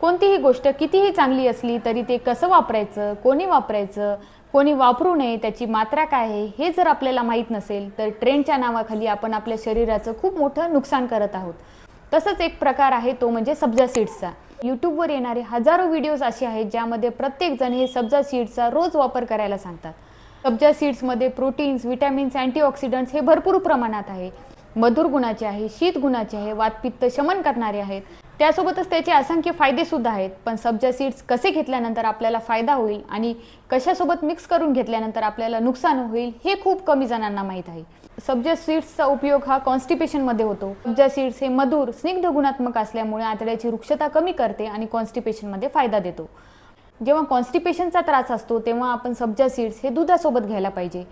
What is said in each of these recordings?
कोणतीही गोष्ट कितीही चांगली असली तरी ते कसं वापरायचं, कोणी वापरू नये, त्याची मात्रा काय आहे हे जर आपल्याला माहीत नसेल तर ट्रेंडच्या नावाखाली आपण आपल्या शरीराचं खूप मोठं नुकसान करत आहोत। तसंच एक प्रकार आहे तो म्हणजे सब्जा सीड्सचा। यूट्यूबवर येणारे हजारो व्हिडिओज असे आहेत ज्यामध्ये प्रत्येक जण हे सब्जा सीड्सचा रोज वापर करायला सांगतात। सब्जा सीड्समध्ये प्रोटीन्स, विटॅमिन्स, अँटीऑक्सिडंट्स हे भरपूर प्रमाणात आहे। मधुर गुणाचे आहे, शीत गुणाचे आहे, वातपित्त शमन करणारे आहेत। त्यासोबतच त्याचे असंख्य फायदे सुद्धा आहेत। पण सब्जा सीड्स कसे घेतल्यानंतर आपल्याला फायदा होईल आणि कशासोबत मिक्स करून घेतल्यानंतर आपल्याला नुकसान होईल हे खूप कमी जणांना माहीत आहे। सब्जा सीड्सचा उपयोग हा कॉन्स्टिपेशन मध्ये होतो। सब्जा सीड्स हे मधुर, स्निग्ध गुणात्मक असल्यामुळे आतड्याची रुक्षता कमी करते आणि कॉन्स्टिपेशन मध्ये फायदा देतो। जेव्हा कॉन्स्टिपेशनचा त्रास असतो तेव्हा आपण सब्जा सीड्स हे दुधासोबत घ्यायला पाहिजे।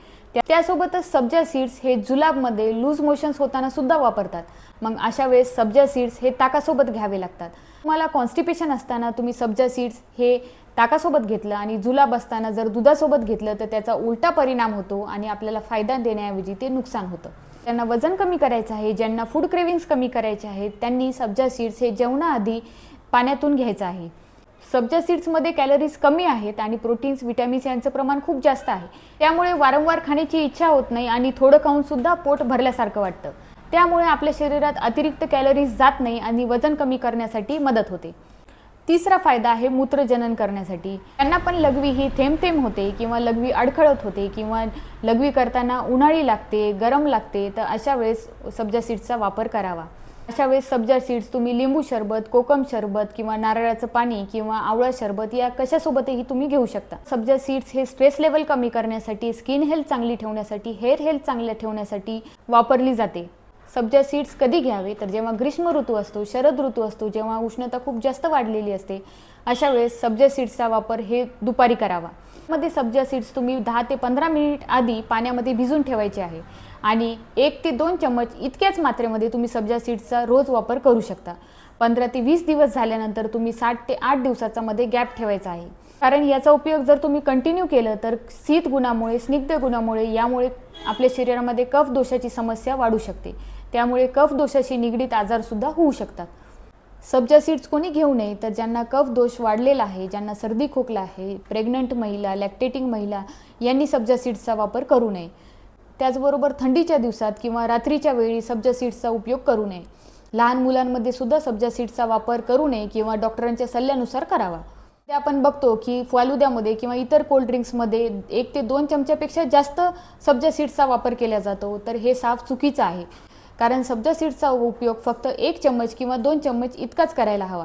त्यासोबतच सब्जा सीड्स हे जुलाबमध्ये लूज मोशन्स होताना सुद्धा वापरतात। मग अशा वेळेस सब्जा सीड्स हे ताकासोबत घ्यावे लागतात। तुम्हाला कॉन्स्टिपेशन असताना तुम्ही सब्जा सीड्स हे ताकासोबत घेतलं आणि जुलाब असताना जर दुधासोबत घेतलं तर त्याचा उलटा परिणाम होतो आणि आपल्याला फायदा देण्याऐवजी ते नुकसान होतं। ज्यांना वजन कमी करायचं आहे, ज्यांना फूड क्रेविंग्स कमी करायचे आहेत, त्यांनी सब्जा सीड्स हे जेवणाआधी पाण्यातून घ्यायचं आहे। सब्जा सीड्समध्ये कॅलरीज कमी आहेत आणि प्रोटीन्स, विटॅमिन्स यांचं प्रमाण खूप जास्त आहे। त्यामुळे वारंवार खाण्याची इच्छा होत नाही आणि थोडं खाऊन सुद्धा पोट भरल्यासारखं वाटतं। त्यामुळे आपल्या शरीरात अतिरिक्त कॅलरीज जात नाही आणि वजन कमी करण्यासाठी मदत होते। तिसरा फायदा आहे मूत्रजनन करण्यासाठी। त्यांना पण लघवी ही थेंब थेंब होते किंवा लघवी अडखळत होते किंवा लघवी करताना उन्हाळी लागते, गरम लागते, तर अशा वेळेस सब्जा सीड्सचा वापर करावा। अशा वेळेस सब्जा सीड्स तुम्ही लिंबू सरबत, कोकम सरबत किंवा नारळाचं पाणी किंवा आवळा सरबत या कशासोबतही तुम्ही घेऊ शकता। सब्जा सीड्स हे स्ट्रेस लेवल कमी करण्यासाठी, स्किन हेल्थ चांगली ठेवण्यासाठी, हेअर हेल्थ चांगल्या ठेवण्यासाठी वापरली जाते। सब्जा सीड्स कधी घ्यावे तर जेव्हा ग्रीष्म ऋतू असतो, शरद ऋतू असतो, जेव्हा उष्णता खूप जास्त वाढलेली असते, अशा वेळेस सब्जा सीड्सचा वापर हे दुपारी करावा। मध्ये सब्जा सीड्स तुम्ही 10 ते 15 मिनिट आधी पाण्यामध्ये भिजून ठेवायचे आहे आणि 1 ते 2 चम्मच इतक्याच मात्रेमध्ये तुम्ही सब्जा सीड्सचा रोज वापर करू शकता। 15 ते 20 दिवस झाल्यानंतर तुम्ही 7 ते 8 दिवसाचा मध्ये गॅप ठेवायचा आहे। कारण याचा उपयोग जर तुम्ही कंटिन्यू केलं तर शीत गुणामुळे, स्निग्ध गुणामुळे यामुळे आपल्या शरीरामध्ये कफ दोषाची समस्या वाढू शकते। त्यामुळे कफ दोषाशी निगडीत आजार सुद्धा होऊ शकतात। सब्जा सीड्स कोणी घेऊ नये तर ज्यांना कफ दोष वाढलेला आहे, ज्यांना सर्दी खोकला आहे, प्रेग्नंट महिला, लॅक्टेटिंग महिला यांनी सब्जा सीड्सचा वापर करू नये। त्याचबरोबर थंडीच्या दिवसात किंवा रात्रीच्या वेळी सब्जा सीड्सचा उपयोग करू नये। लहान मुलांमध्ये सुद्धा सब्जा सीड्सचा वापर करू नये किंवा डॉक्टरांच्या सल्ल्यानुसार करावा। ते आपण बघतो की फालुद्यामध्ये किंवा इतर कोल्ड ड्रिंक्समध्ये 1 ते 2 चमच्यापेक्षा जास्त सब्जा सीड्सचा वापर केला जातो, तर हे साफ चुकीचं आहे। कारण सब्जा सीड्सचा उपयोग फक्त 1 चम्मच किंवा 2 चम्मच इतकाच करायला हवा।